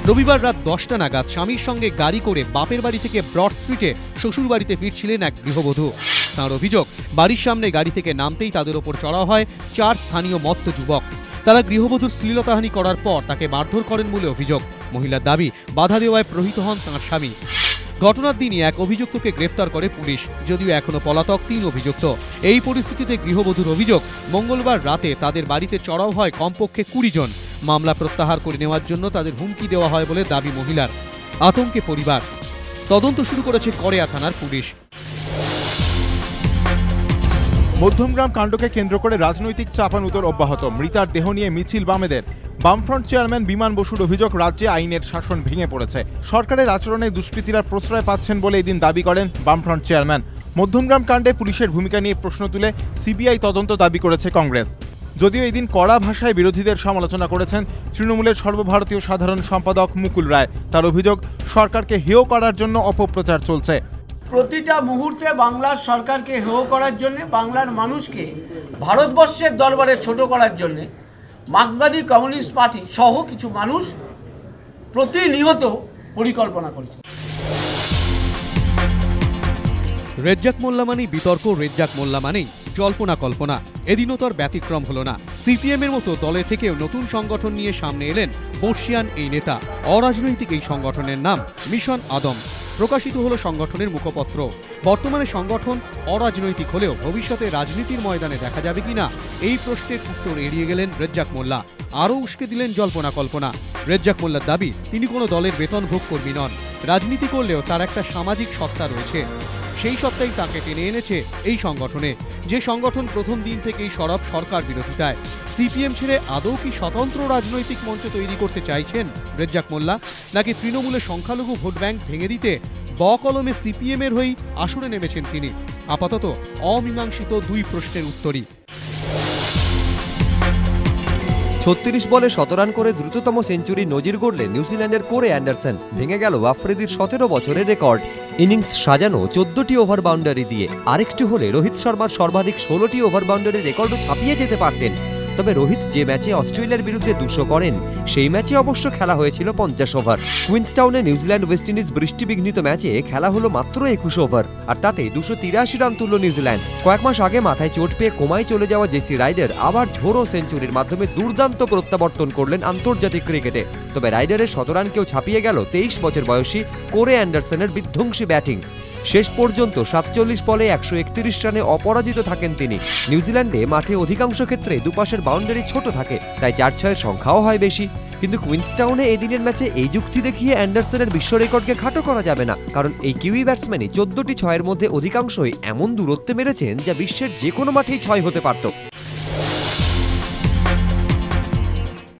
রবিবার রাত 10টা নাগাদ স্বামীর সঙ্গে গাড়ি করে বাপের বাড়ি থেকে ব্রড স্ট্রিটে শ্বশুর বাড়িতে ফিরছিলেন এক গৃহবধূ। তাঁর অভিযোগ, বাড়ির সামনে গাড়ি থেকে নামতেই তাদের ওপর চড়াও হয় 4 স্থানীয় মত্ত যুবক। তারা গৃহবধূর শ্লীলতাহানি করার পর তাকে মারধর করেন বলে অভিযোগ। মহিলার দাবি, বাধা দেওয়ায় প্রহৃত হন তাঁর স্বামী। ঘটনার দিনই এক অভিযুক্তকে গ্রেফতার করে পুলিশ, যদিও এখনো পলাতক 3 অভিযুক্ত। এই পরিস্থিতিতে গৃহবধূর অভিযোগ, মঙ্গলবার রাতে তাদের বাড়িতে চড়াও হয় কমপক্ষে 20 জন। মামলা প্রত্যাহার করে নেওয়ার জন্য তাদের হুমকি দেওয়া হয় বলে দাবি মহিলার। আতঙ্কে পরিবার। তদন্ত শুরু করেছে কড়েয়া থানার পুলিশ। মধ্যমগ্রাম কাণ্ডকে কেন্দ্র করে রাজনৈতিক চাপানুতোর অব্যাহত। মৃতার দেহ নিয়ে মিছিল বামেদের। বামফ্রন্ট চেয়ারম্যান বিমান বসুর অভিযোগ, রাজ্যে আইনের শাসন ভেঙে পড়েছে। সরকারের আচরণে দুষ্কৃতীরা প্রশ্রয় পাচ্ছেন বলে এদিন দাবি করেন বামফ্রন্ট চেয়ারম্যান। মধ্যমগ্রাম কাণ্ডে পুলিশের ভূমিকা নিয়ে প্রশ্ন তুলে সিবিআই তদন্ত দাবি করেছে কংগ্রেস। যদিও এদিন কড়া ভাষায় বিরোধীদের সমালোচনা করেছেন তৃণমূলের সর্বভারতীয় সাধারণ সম্পাদক মুকুল রায়। তার অভিযোগ, সরকারকে হেয় করার জন্য অপপ্রচার চলছে। প্রতিটা মুহূর্তে বাংলার সরকারকে হেয় করার জন্য, বাংলার মানুষকে ভারতবর্ষের দরবারে ছোট করার জন্য মার্ক্সবাদী কমিউনিস্ট পার্টি সহ কিছু মানুষ প্রতিনিয়ত পরিকল্পনা করেছে। রেজ্জাক মোল্লা মানেই বিতর্ক, রেজ্জাক মোল্লা মানেই জল্পনা কল্পনা। এদিনও তার ব্যতিক্রম হলো না। সিপিএমের মতো দলে থেকেও নতুন সংগঠন নিয়ে সামনে এলেন বর্ষিয়ান এই নেতা। অরাজনৈতিক এই সংগঠনের নাম মিশন আদম। প্রকাশিত হলো সংগঠনের মুখপত্র। বর্তমানে সংগঠন অরাজনৈতিক হলেও ভবিষ্যতে রাজনীতির ময়দানে দেখা যাবে কিনা, এই প্রশ্নের উত্তর এড়িয়ে গেলেন রেজ্জাক মোল্লা। আরও উস্কে দিলেন জল্পনা কল্পনা। রেজ্জাক মোল্লার দাবি, তিনি কোনো দলের বেতনভোগ কর্মী নন। রাজনীতি করলেও তার একটা সামাজিক সত্তা রয়েছে। সেই সত্তাই তাকে টেনে এনেছে এই সংগঠনে, যে সংগঠন প্রথম দিন থেকেই সরব সরকার বিরোধিতায়। সিপিএম ছেড়ে আদৌ কি স্বতন্ত্র রাজনৈতিক মঞ্চ তৈরি করতে চাইছেন রেজ্জাক মোল্লা, নাকি তৃণমূলের সংখ্যালঘু ভোট ব্যাংক ভেঙে দিতে বকলমে সিপিএমের হয়েই আসরে নেমেছেন তিনি? আপাতত অমীমাংসিত 2 প্রশ্নের উত্তরই। 36 বলে 17 রান করে দ্রুততম সেঞ্চুরি নজির গড়লেন নিউজিল্যান্ডের কোরে অ্যান্ডারসন। ভেঙে গেল আফ্রিদির 17 বছরের রেকর্ড। ইনিংস সাজানো 14টি ওভার বাউন্ডারি দিয়ে। আরেকটি হলে রোহিত শর্মার সর্বাধিক 16টি ওভার বাউন্ডারির রেকর্ডও ছাপিয়ে যেতে পারতেন। তবে রোহিত যে ম্যাচে অস্ট্রেলিয়ার বিরুদ্ধে 200 করেন, সেই ম্যাচে অবশ্য খেলা হয়েছিল 50 ওভার। কুইন্সটাউনে নিউজিল্যান্ড ওয়েস্ট ইন্ডিজ বৃষ্টিবিঘ্নিত ম্যাচে খেলা হলো মাত্র 21 ওভার, আর তাতে 283 রান তুলল নিউজিল্যান্ড। কয়েক মাস আগে মাথায় চোট পেয়ে কোমায় চলে যাওয়া জেসি রাইডার আবার ঝোড়ো সেঞ্চুরির মাধ্যমে দুর্দান্ত প্রত্যাবর্তন করলেন আন্তর্জাতিক ক্রিকেটে। তবে রাইডারের 100 রানকেও ছাপিয়ে গেল 23 বছর বয়সী কোরে অ্যান্ডারসনের বিধ্বংসী ব্যাটিং। শেষ পর্যন্ত 47 বলে 131 রানে অপরাজিত থাকেন তিনি। নিউজিল্যান্ডে মাঠে অধিকাংশ ক্ষেত্রে দুপাশের বাউন্ডারি ছোট থাকে, তাই 4-6-এর সংখ্যাও হয় বেশি। কিন্তু কুইন্সটাউনে এদিনের ম্যাচে এই যুক্তি দেখিয়ে অ্যান্ডারসনের বিশ্ব রেকর্ডকে খাটো করা যাবে না, কারণ এই কিউই ব্যাটসম্যানই 14টি 6-এর মধ্যে অধিকাংশই এমন দূরত্বে মেরেছেন যা বিশ্বের যে কোনো মাঠেই 6 হতে পারত।